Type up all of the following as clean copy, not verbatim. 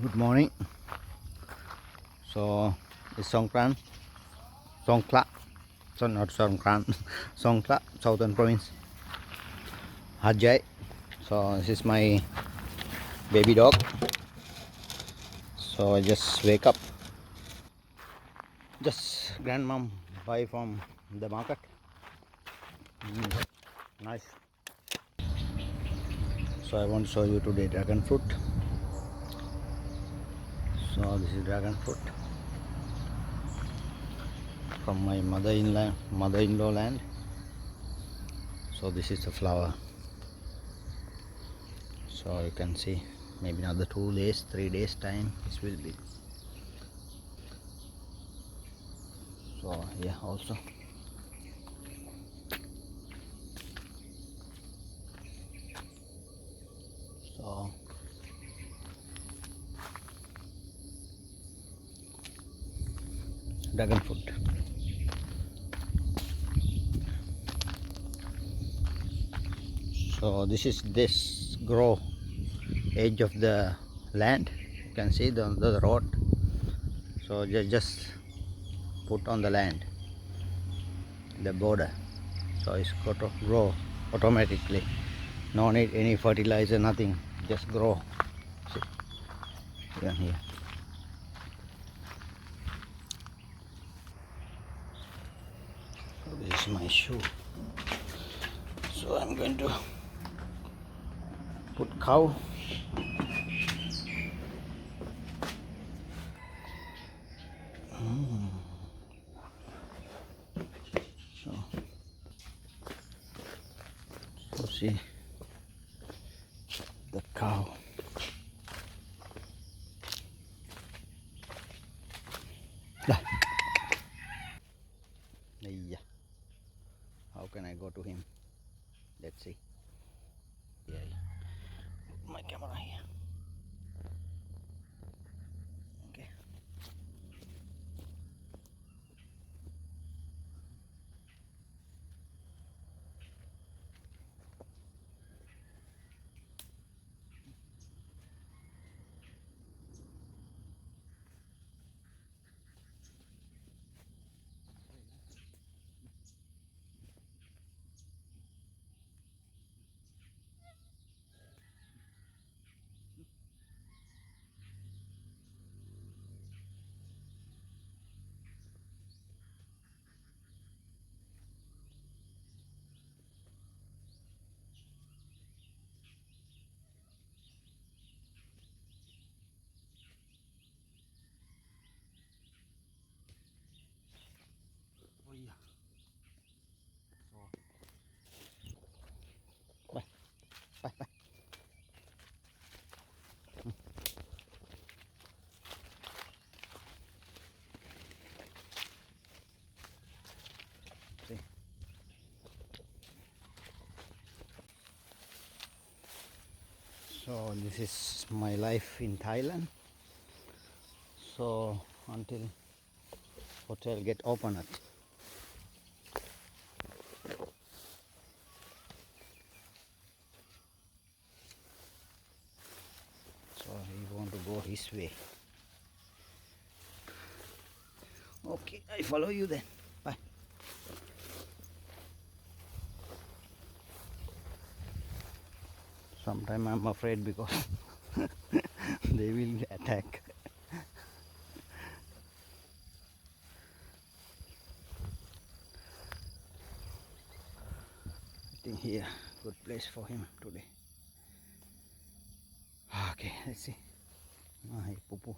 Good morning. So it's Songkhla, so not Songkran, Songkhla, Southern Province, Hajai. So this is my baby dog. So I just wake up. Just grandmom buy from the market. Nice. So I want to show you today dragon fruit. So this is dragon fruit from my mother-in-law land. So this is the flower. So you can see maybe another 2 days, 3 days time this will be. So yeah, also so dragon fruit. So this grow edge of the land. You can see the road. So just put on the land, the border. So it's got to grow automatically. No need any fertilizer, nothing. Just grow. See, even here. So this is my shoe. So I'm going to put cow. So, so see the cow. Lah. Yeah. How can I go to him? Let's see. Yeah, put my camera here. Okay. Oh yeah. So bye, bye, bye. See. So this is my life in Thailand. So until hotel get open it. So he want to go his way. Okay, I follow you then. Bye. Sometimes I'm afraid because they will attack. I think here, good place for him today. Okay, let's see. Ah, hey, poo.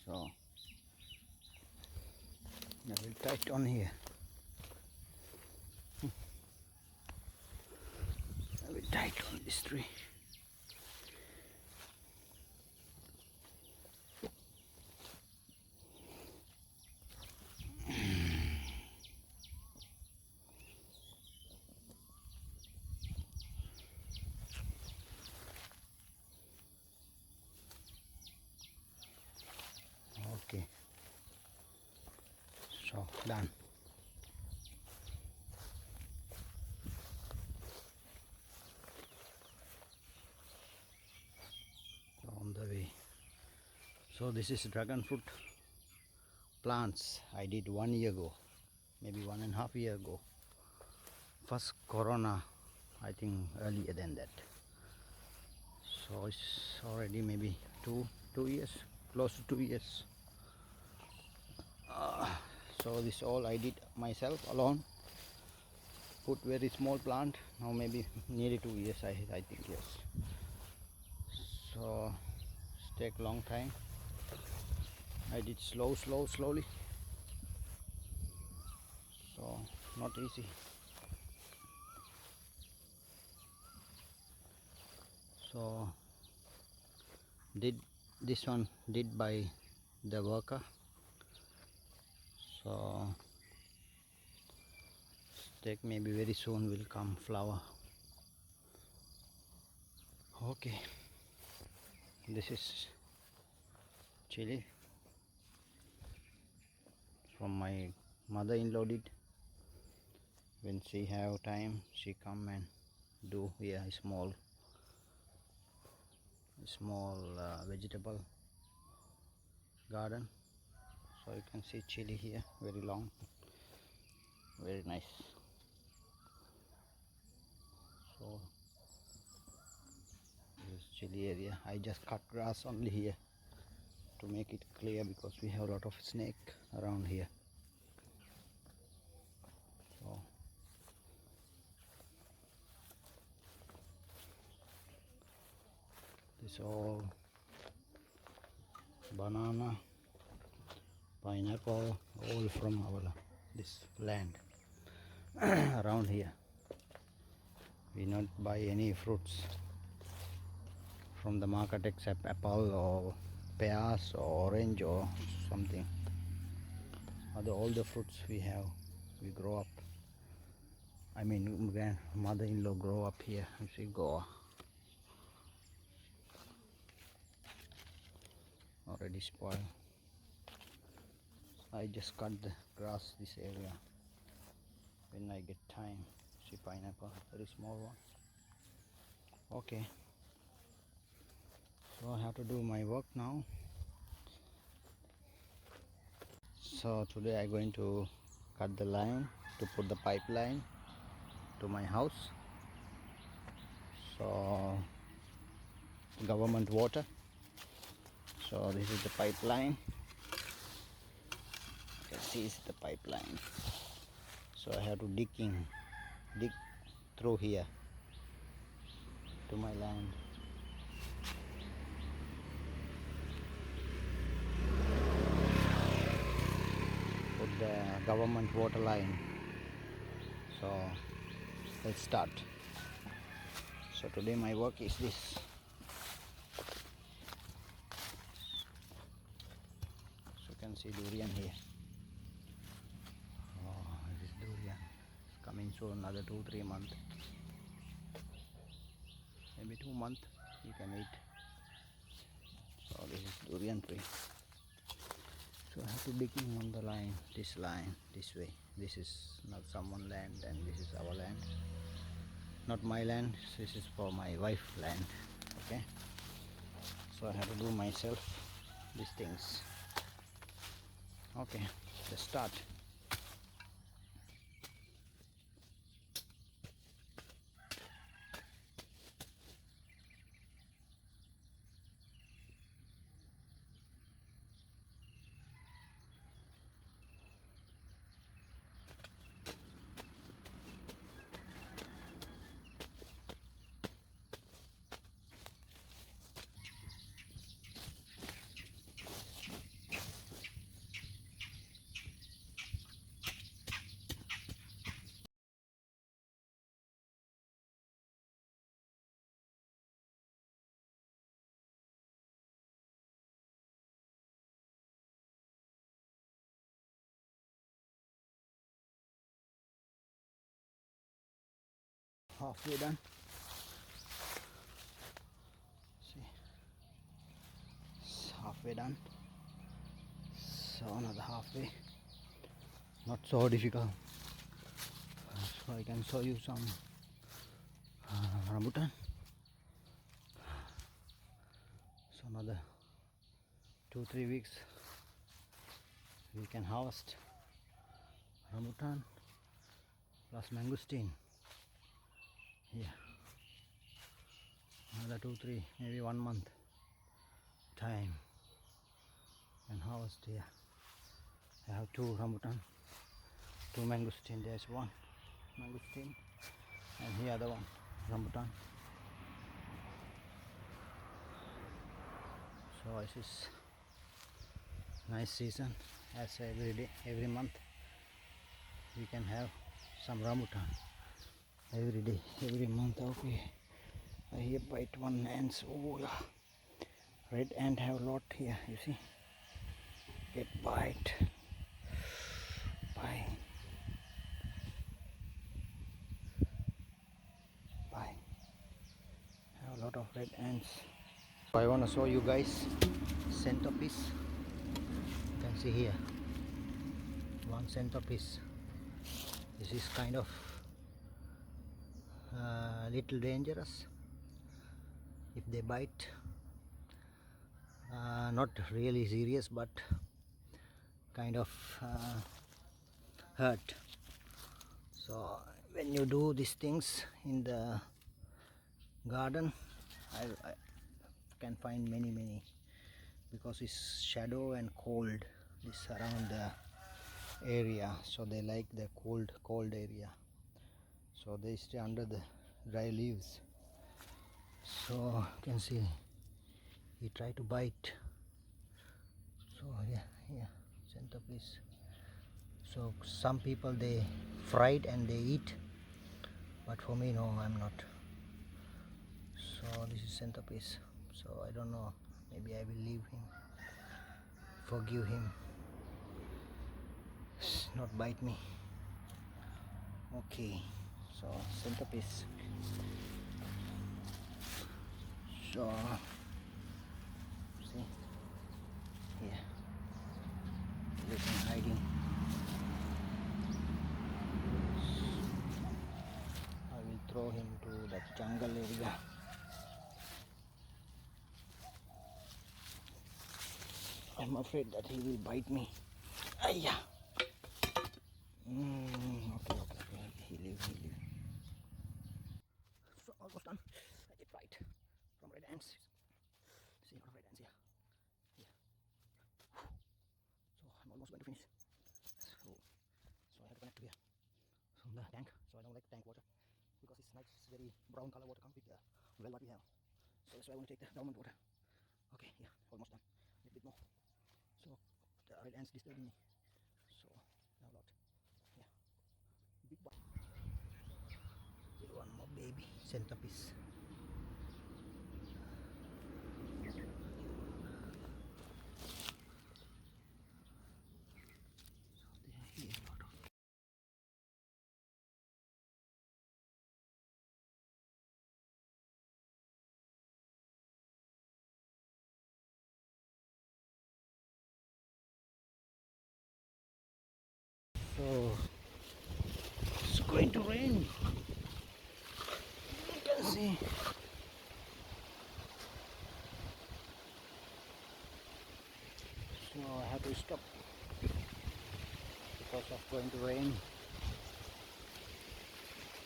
So I will tight on here. I will tight on this tree. Okay, so done. So this is dragon fruit plants I did 1 year ago, maybe 1.5 years ago. First corona, I think earlier than that. So it's already maybe two years, close to 2 years. So this all I did myself alone. Put very small plant. Now maybe nearly 2 years. I think, yes. So it's take long time. I did slowly. So not easy. So did this one did by the worker. So take maybe very soon will come flower. Okay, this is chili from my mother-in-law did. When she have time, she come and do here a small vegetable garden. So you can see chili here, very long, very nice. So this is chili area. I just cut grass only here to make it clear because we have a lot of snake around here. So this all banana, pineapple, all from our this land around here. We not buy any fruits from the market except apple or pears or orange or something. All the fruits we have, we grow up. I mean, mother-in-law grow up here. She go already spoiled. I just cut the grass this area when I get time. See pineapple, very small one. Okay, so I have to do my work now. So today I'm going to cut the line to put the pipeline to my house. So government water. So this is the pipeline. You can see it's the pipeline. So I have to dig through here to my land. Put the government water line. So let's start. So today my work is this. So you can see durian here. Oh, this durian is coming soon, another 2-3 months. Maybe 2 months you can eat. So this is durian tree. So I have to digging on the line, this way. This is not someone land and this is our land. Not my land, this is for my wife land. Okay. So I have to do myself these things. Okay, let's start. Halfway done. See, it's halfway done. So another halfway. Not so difficult. So I can show you some rambutan. So another 2-3 weeks we can harvest rambutan plus mangosteen. Yeah, another 2-3, maybe 1 month time and harvest here. I have 2 rambutan, 2 mangosteen. There's 1 mangosteen and here other one rambutan. So this is nice season, as every day, every month we can have some rambutan every day, every month. Okay, I here bite one ants. Oh yeah, red ant have a lot here, you see, get bite. Bye. Bye. Have a lot of red ants. I want to show you guys centerpiece. You can see here one centerpiece. This is kind of little dangerous if they bite. Not really serious, but kind of hurt. So when you do these things in the garden, I can find many, because it's shadow and cold is around the area, so they like the cold area, so they stay under the dry leaves. So you can see he try to bite. So yeah, centerpiece. So some people they fried and they eat, but for me no, I'm not. So this is centerpiece. So I don't know, maybe I will leave him, forgive him, not bite me. Okay, so centerpiece. So see here, listen, hiding. I will throw him to that jungle area. I'm afraid that he will bite me. Ayah. Okay. He leave. So almost done. I did right from red ants. See a lot of red ants here. So I'm almost going to finish. So I have to connect to here from the tank. So I don't like tank water because it's nice, very brown color water comes with the well what we have. So that's why I want to take the government water. Okay, yeah, almost done. A bit more. So the red ants disturbing me. So now a lot. Yeah, big one. One more baby centerpiece. So it's going to rain. You can see. So I have to stop because of going to rain.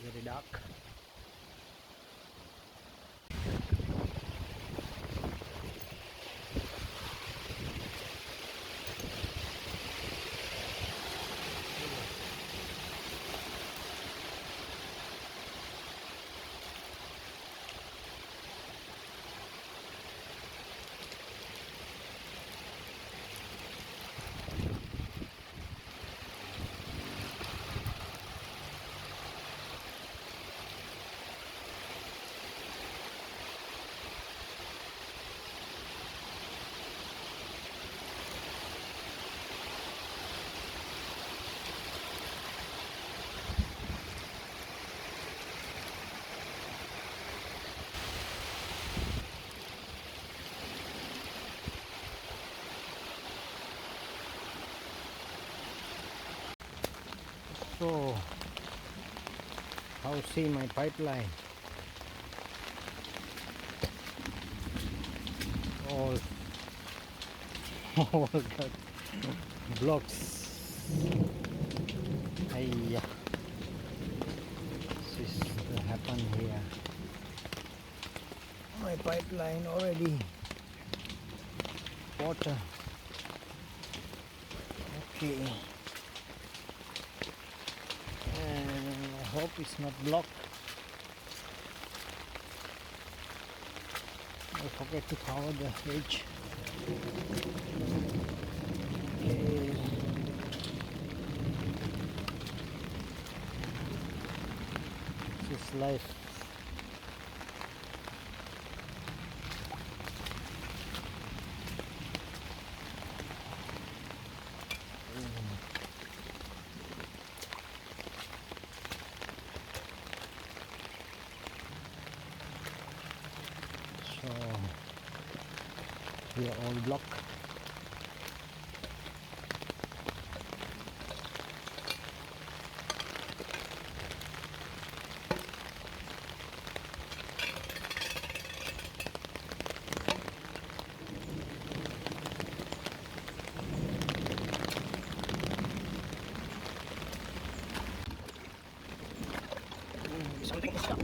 Very dark. So how see my pipeline? All Oh God. Blocks. Ayya. This is what happened here. My pipeline already. Water. Okay. And I hope it's not blocked. I forget to cover the edge. Okay. This is life. So we are all blocked. Something is stuck.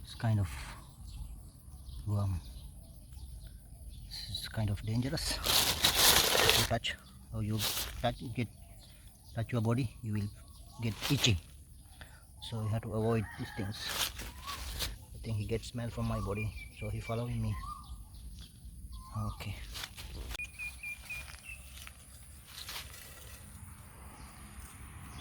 It's kind of worm. This is kind of dangerous. If you touch or you touch your body, you will get itchy. So you have to avoid these things. I think he gets smell from my body, so he following me. Okay.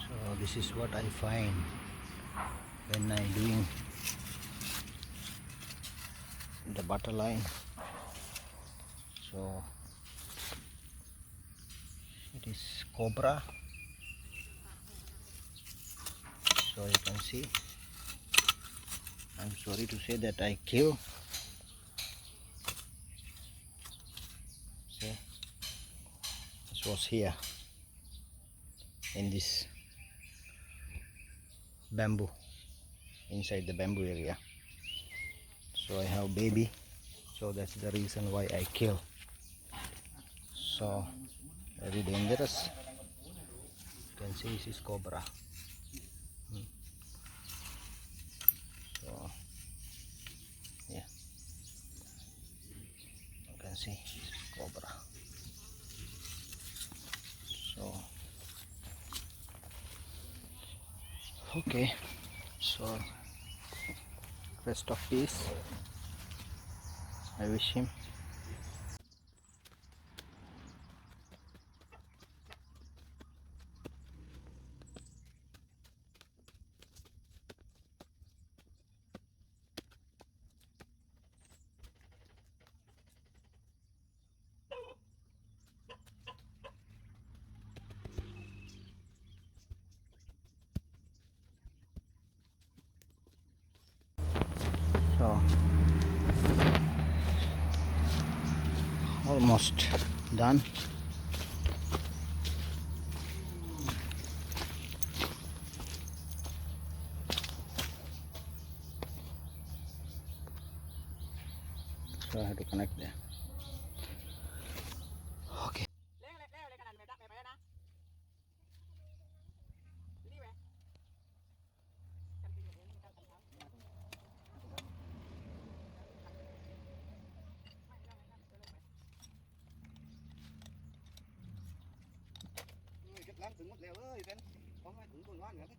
So this is what I find when I doing the butter line. So it is cobra. So you can see, I'm sorry to say that I kill. See, this was here in this bamboo, inside the bamboo area. So I have baby, so that's the reason why I kill. So very dangerous. You can see this is cobra. So yeah, you can see this is cobra. So okay, so rest of peace I wish him. So almost done. So I have to connect there. Okay. Lắm từng mất leo ơi bên có mấy từng con ngon nữa đấy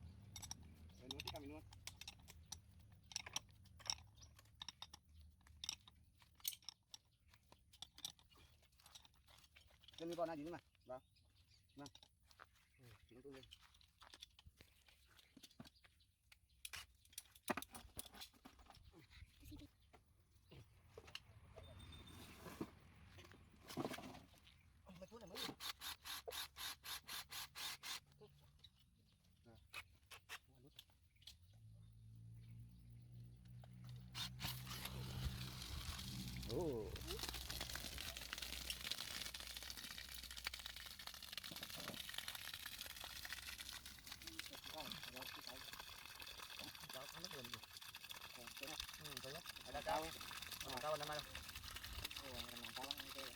rồi nuôi cái cam nuôi chân con này gì nữa mà vâng vâng nó tôi lên mấy phút này mới Oh. ada kau kau nama lo cầm rồi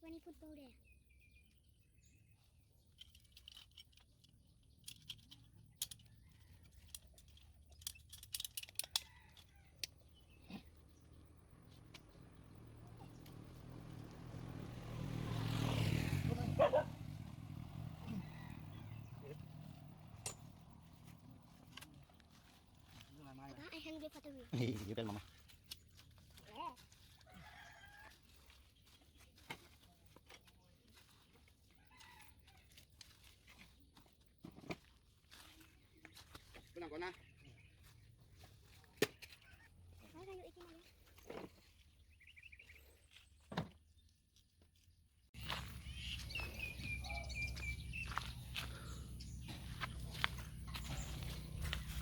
วันนี้ฟุตบอลเดย์ I hang the photo with You tell mama. cái nào con na I hang it in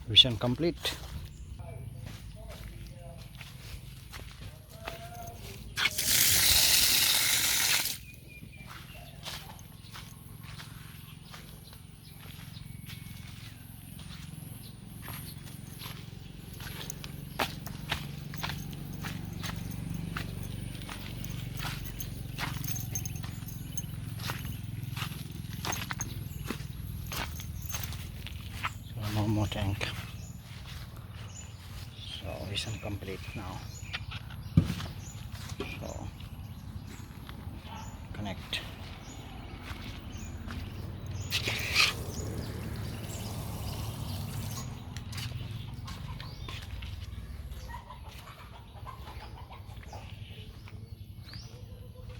Vision complete. So no more tank. So vision complete now. So connect.